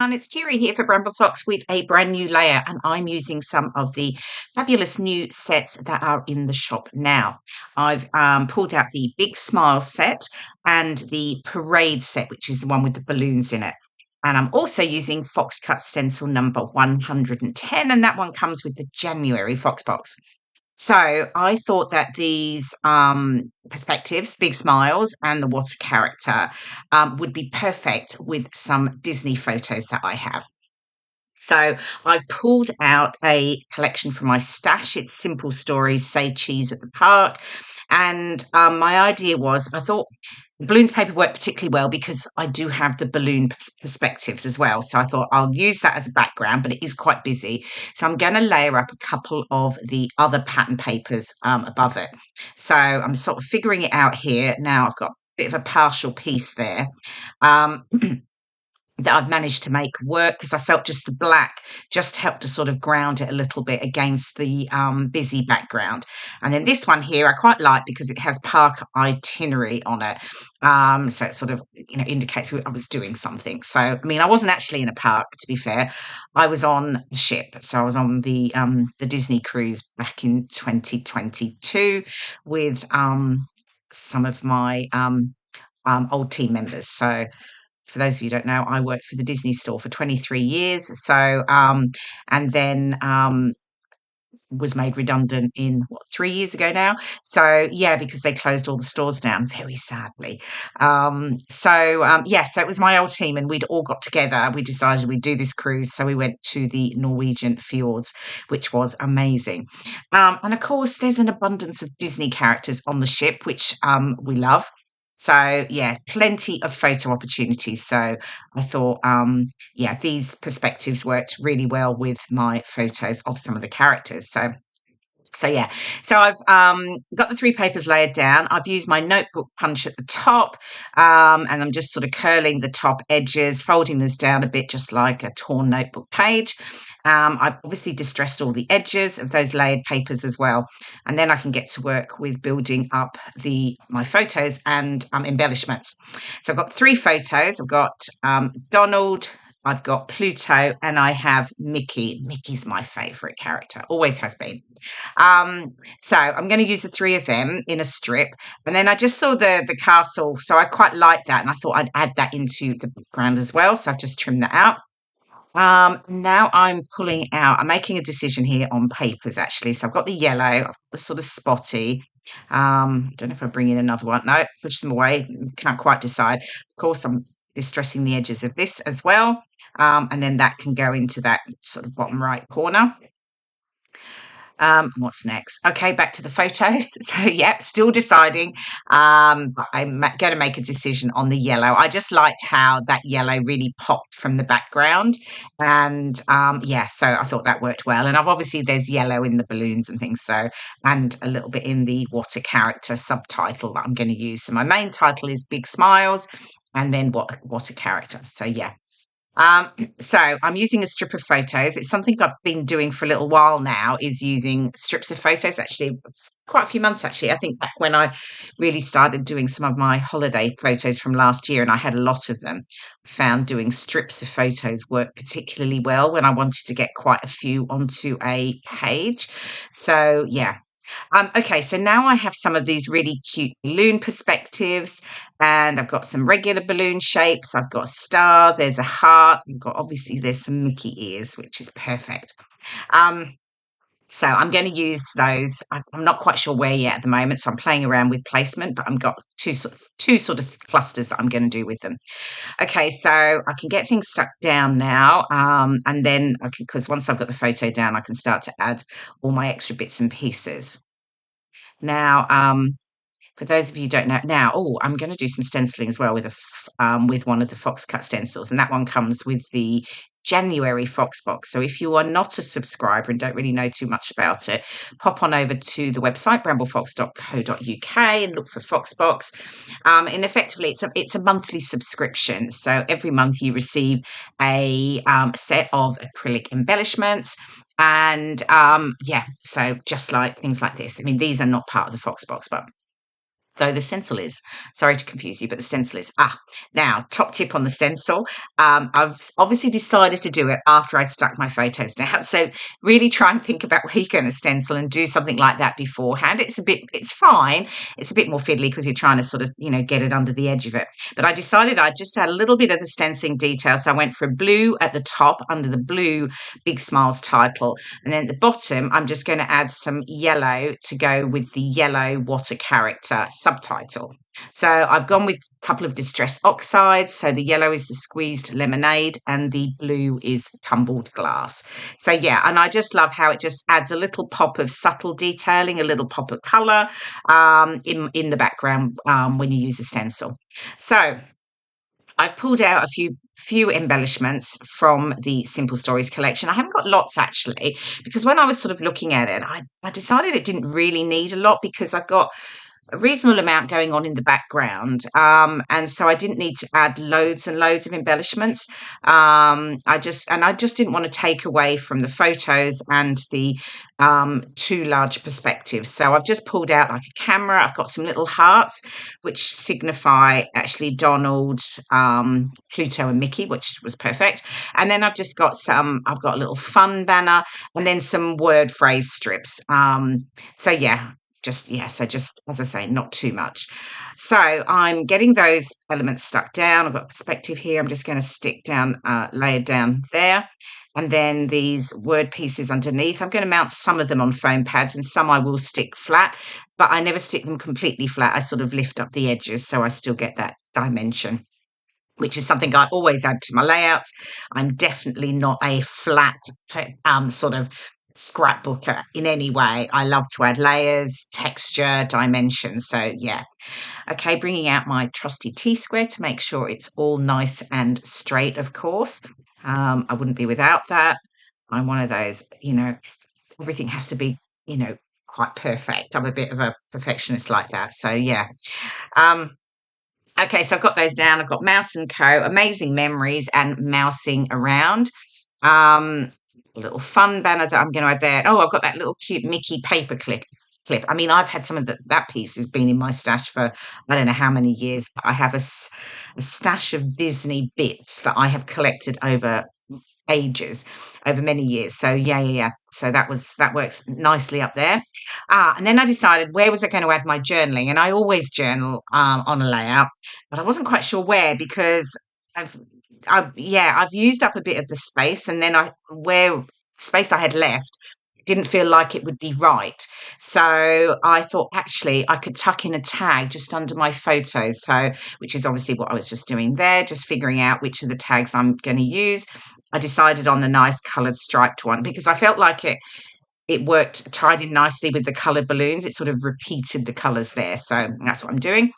And it's Kirei here for Bramble Fox with a brand new layer, and I'm using some of the fabulous new sets that are in the shop now. I've pulled out the Big Smiles set and the Parade set, which is the one with the balloons in it. And I'm also using Fox Cut Stencil number 110, and that one comes with the January Fox box. So I thought that these perspectives, Big Smiles and the water character, would be perfect with some Disney photos that I have. So I've pulled out a collection from my stash. It's Simple Stories, Say Cheese at the Park. And my idea was, I thought balloons paper worked particularly well because I do have the balloon perspectives as well. So I thought I'll use that as a background, but it is quite busy. So I'm going to layer up a couple of the other pattern papers above it. So I'm sort of figuring it out here. Now I've got a bit of a partial piece there. That I've managed to make work because I felt just the black just helped to sort of ground it a little bit against the busy background. And then this one here I quite like because it has park itinerary on it. So it sort of indicates I was doing something. So I mean I wasn't actually in a park, to be fair. I was on a ship. So I was on the Disney cruise back in 2022 with some of my old team members. So for those of you who don't know, I worked for the Disney store for 23 years. So, and then was made redundant in 3 years ago now. So yeah, because they closed all the stores down very sadly. So it was my old team, and we'd all got together. We decided we'd do this cruise, so we went to the Norwegian fjords, which was amazing. And of course, there's an abundance of Disney characters on the ship, which we love. So yeah, plenty of photo opportunities. So I thought, these perspectives worked really well with my photos of some of the characters. So I've got the three papers layered down. I've used my notebook punch at the top, and I'm just sort of curling the top edges, folding this down a bit, just like a torn notebook page. I've obviously distressed all the edges of those layered papers as well, and then I can get to work with building up my photos and embellishments. So I've got three photos. I've got Donald, I've got Pluto, and I have Mickey. Mickey's my favourite character, always has been. So I'm going to use the three of them in a strip. And then I just saw the castle, so I quite like that, and I thought I'd add that into the background as well. So I've just trimmed that out. Now I'm making a decision here on papers, actually. So I've got the yellow, I've got the sort of spotty. I don't know if I bring in another one. No, push them away. Can't quite decide. Of course, I'm distressing the edges of this as well. And then that can go into that sort of bottom right corner. What's next? Okay, back to the photos. So, still deciding. But I'm going to make a decision on the yellow. I just liked how that yellow really popped from the background. And so I thought that worked well. And obviously there's yellow in the balloons and things. So, and a little bit in the water character subtitle that I'm going to use. So my main title is Big Smiles, and then water character. So, yeah. So I'm using a strip of photos. It's something I've been doing for a little while now, is using strips of photos, actually quite a few months actually. I think back when I really started doing some of my holiday photos from last year, and I had a lot of them, found doing strips of photos work particularly well when I wanted to get quite a few onto a page. So yeah, okay, so now I have some of these really cute balloon perspectives, and I've got some regular balloon shapes. I've got a star, there's a heart, obviously there's some Mickey ears, which is perfect. So I'm going to use those. I'm not quite sure where yet at the moment, so I'm playing around with placement, but I've got two sort of clusters that I'm going to do with them. Okay, so I can get things stuck down now, and then because once I've got the photo down, I can start to add all my extra bits and pieces. Now, for those of you who don't know, I'm going to do some stenciling as well with one of the Fox Cut stencils, and that one comes with the January Fox box. So if you are not a subscriber and don't really know too much about it, pop on over to the website bramblefox.co.uk and look for Fox box. And effectively, it's a monthly subscription. So every month you receive a set of acrylic embellishments. And so just like things like this. I mean, these are not part of the Fox box, but So the stencil is, sorry to confuse you, but the stencil is, now top tip on the stencil. I've obviously decided to do it after I'd stuck my photos down. So really try and think about where you're going to stencil and do something like that beforehand. It's fine. It's a bit more fiddly because you're trying to sort of, get it under the edge of it. But I decided I'd just add a little bit of the stenciling detail. So I went for blue at the top under the blue Big Smiles title. And then at the bottom, I'm just going to add some yellow to go with the yellow water character subtitle. So I've gone with a couple of distress oxides. So the yellow is the squeezed lemonade and the blue is tumbled glass. So yeah, and I just love how it just adds a little pop of subtle detailing, a little pop of colour in the background when you use a stencil. So I've pulled out a few embellishments from the Simple Stories collection. I haven't got lots actually, because when I was sort of looking at it, I decided it didn't really need a lot because I've got a reasonable amount going on in the background. And so I didn't need to add loads and loads of embellishments. I just didn't want to take away from the photos and the too large perspectives. So I've just pulled out like a camera. I've got some little hearts, which signify actually Donald, Pluto and Mickey, which was perfect. And then I've got a little fun banner and then some word phrase strips. So yeah, just as I say, not too much. So I'm getting those elements stuck down. I've got perspective here. I'm just going to stick down, layered down there. And then these word pieces underneath. I'm going to mount some of them on foam pads and some I will stick flat, but I never stick them completely flat. I sort of lift up the edges so I still get that dimension, which is something I always add to my layouts. I'm definitely not a flat sort of scrapbooker in any way. I love to add layers, texture, dimension. So yeah. Okay, bringing out my trusty T-square to make sure it's all nice and straight, of course. I wouldn't be without that. I'm one of those, everything has to be, quite perfect. I'm a bit of a perfectionist like that. So yeah. Okay, so I've got those down. I've got Mouse and Co. Amazing Memories and Mousing Around. A little fun banner that I'm going to add there. Oh, I've got that little cute Mickey paper clip. I mean, I've had some of that piece has been in my stash for I don't know how many years, but I have a stash of Disney bits that I have collected over ages, over many years. So yeah. So that works nicely up there. And then I decided where was I going to add my journaling, and I always journal on a layout, but I wasn't quite sure where because I've I've used up a bit of the space, and then where space I had left didn't feel like it would be right. So I thought actually I could tuck in a tag just under my photos. So, which is obviously what I was just doing there, just figuring out which of the tags I'm going to use. I decided on the nice coloured striped one because I felt like it worked, tied in nicely with the coloured balloons. It sort of repeated the colours there. So that's what I'm doing.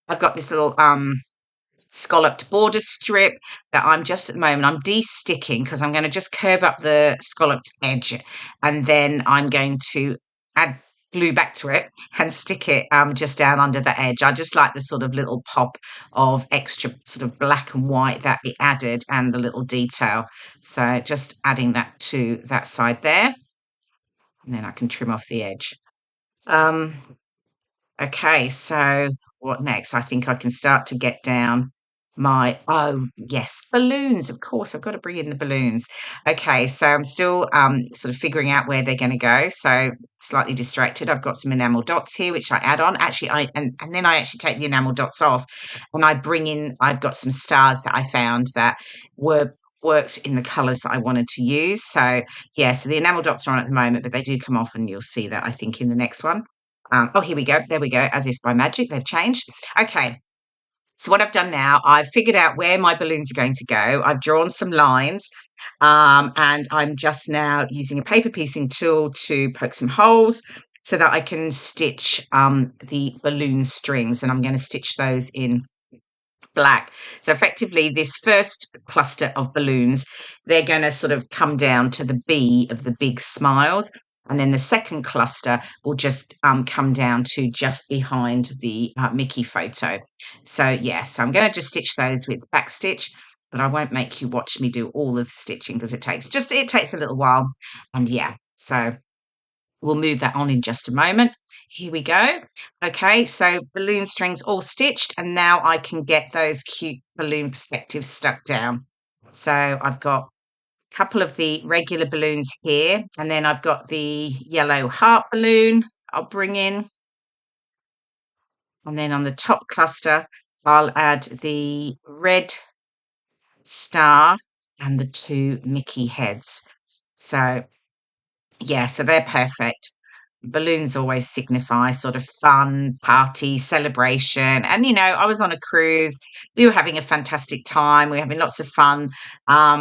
I've got this little scalloped border strip that I'm just at the moment I'm de-sticking because I'm going to just curve up the scalloped edge, and then I'm going to add glue back to it and stick it just down under the edge. I just like the sort of little pop of extra sort of black and white that it added and the little detail. So just adding that to that side there, and then I can trim off the edge. Okay, so what next? I think I can start to get down oh yes, balloons. Of course, I've got to bring in the balloons. Okay, so I'm still sort of figuring out where they're going to go. So slightly distracted. I've got some enamel dots here, which I add on. Actually, and then I actually take the enamel dots off, and I bring in. I've got some stars that I found that worked in the colours that I wanted to use. So yeah, so the enamel dots are on at the moment, but they do come off, and you'll see that I think in the next one. Oh, here we go. There we go. As if by magic, they've changed. Okay. So what I've done now, I've figured out where my balloons are going to go. I've drawn some lines, and I'm just now using a paper piecing tool to poke some holes so that I can stitch the balloon strings, and I'm going to stitch those in black. So effectively this first cluster of balloons, they're going to sort of come down to the B of the big smiles. And then the second cluster will just come down to just behind the Mickey photo. So yeah, so I'm going to just stitch those with back stitch, but I won't make you watch me do all of the stitching because it takes a little while. And yeah, so We'll move that on in just a moment. Here we go. Okay, so balloon strings all stitched, and now I can get those cute balloon perspectives stuck down. So I've got a couple of the regular balloons here, and then I've got the yellow heart balloon I'll bring in. And then on the top cluster, I'll add the red star and the two Mickey heads. So yeah, so they're perfect. Balloons always signify sort of fun, party, celebration. And, I was on a cruise. We were having a fantastic time. We were having lots of fun,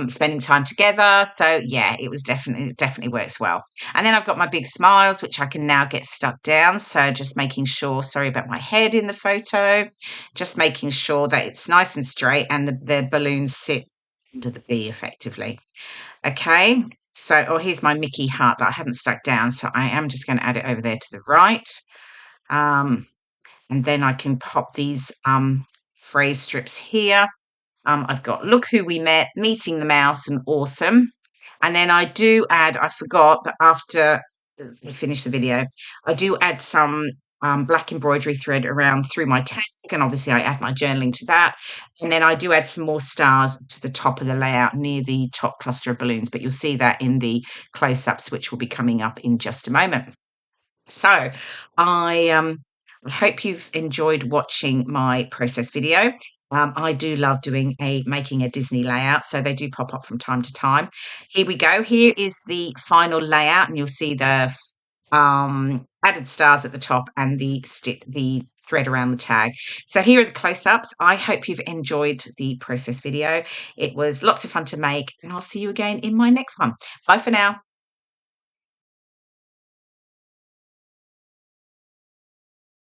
spending time together. So, yeah, it definitely works well. And then I've got my big smiles, which I can now get stuck down. So just making sure, sorry about my head in the photo, just making sure that it's nice and straight and the balloons sit under the bee effectively. Okay, so, here's my Mickey heart that I hadn't stuck down, so I am just going to add it over there to the right. And then I can pop these phrase strips here. I've got Look Who We Met, Meeting the Mouse, and Awesome. And then I do add, I forgot, but after we finish the video, I do add some black embroidery thread around through my tag, and obviously I add my journaling to that. And then I do add some more stars to the top of the layout near the top cluster of balloons, but you'll see that in the close-ups, which will be coming up in just a moment. So I hope you've enjoyed watching my process video. I do love making a Disney layout, so they do pop up from time to time. Here we go. Here is the final layout, and you'll see the added stars at the top and the thread around the tag. So here are the close-ups. I hope you've enjoyed the process video. It was lots of fun to make, and I'll see you again in my next one. Bye for now.